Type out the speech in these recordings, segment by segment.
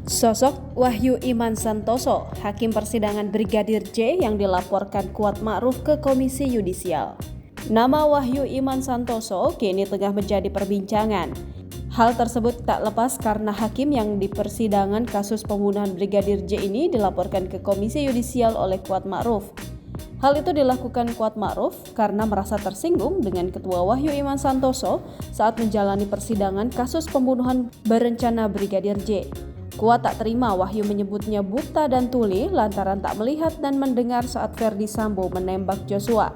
Sosok Wahyu Iman Santoso, Hakim Persidangan Brigadir J yang dilaporkan Kuat Ma'ruf ke Komisi Yudisial. Nama Wahyu Iman Santoso kini tengah menjadi perbincangan. Hal tersebut tak lepas karena hakim yang di persidangan kasus pembunuhan Brigadir J ini dilaporkan ke Komisi Yudisial oleh Kuat Ma'ruf. Hal itu dilakukan Kuat Ma'ruf karena merasa tersinggung dengan Ketua Wahyu Iman Santoso saat menjalani persidangan kasus pembunuhan berencana Brigadir J. Kuat tak terima Wahyu menyebutnya buta dan tuli lantaran tak melihat dan mendengar saat Ferdy Sambo menembak Joshua.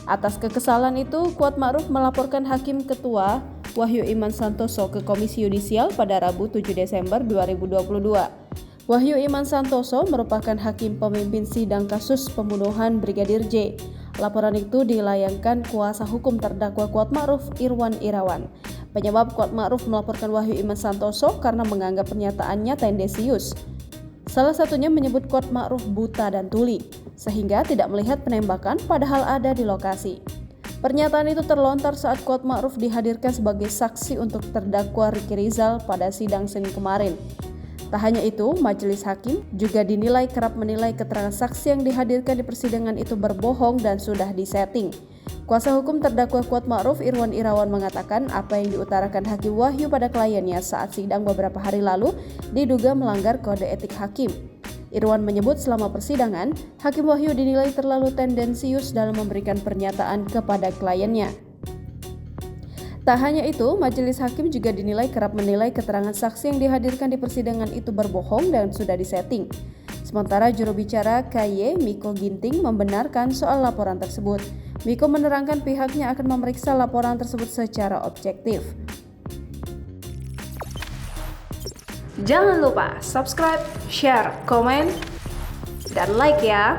Atas kekesalan itu, Kuat Ma'ruf melaporkan Hakim Ketua Wahyu Iman Santoso ke Komisi Yudisial pada Rabu 7 Desember 2022. Wahyu Iman Santoso merupakan hakim pemimpin sidang kasus pembunuhan Brigadir J. Laporan itu dilayangkan kuasa hukum terdakwa Kuat Ma'ruf, Irwan Irawan. Penyebab Kuat Ma'ruf melaporkan Wahyu Iman Santoso karena menganggap pernyataannya tendensius. Salah satunya menyebut Kuat Ma'ruf buta dan tuli, sehingga tidak melihat penembakan padahal ada di lokasi. Pernyataan itu terlontar saat Kuat Ma'ruf dihadirkan sebagai saksi untuk terdakwa Ricky Rizal pada sidang Senin kemarin. Tak hanya itu, majelis hakim juga dinilai kerap menilai keterangan saksi yang dihadirkan di persidangan itu berbohong dan sudah disetting. Kuasa hukum terdakwa Kuat Ma'ruf, Irwan Irawan, mengatakan apa yang diutarakan Hakim Wahyu pada kliennya saat sidang beberapa hari lalu diduga melanggar kode etik hakim. Irwan menyebut selama persidangan, Hakim Wahyu dinilai terlalu tendensius dalam memberikan pernyataan kepada kliennya. Tak hanya itu, majelis hakim juga dinilai kerap menilai keterangan saksi yang dihadirkan di persidangan itu berbohong dan sudah disetting. Sementara juru bicara KY, Miko Ginting, membenarkan soal laporan tersebut. Miko menerangkan pihaknya akan memeriksa laporan tersebut secara objektif. Jangan lupa subscribe, share, komen, dan like ya!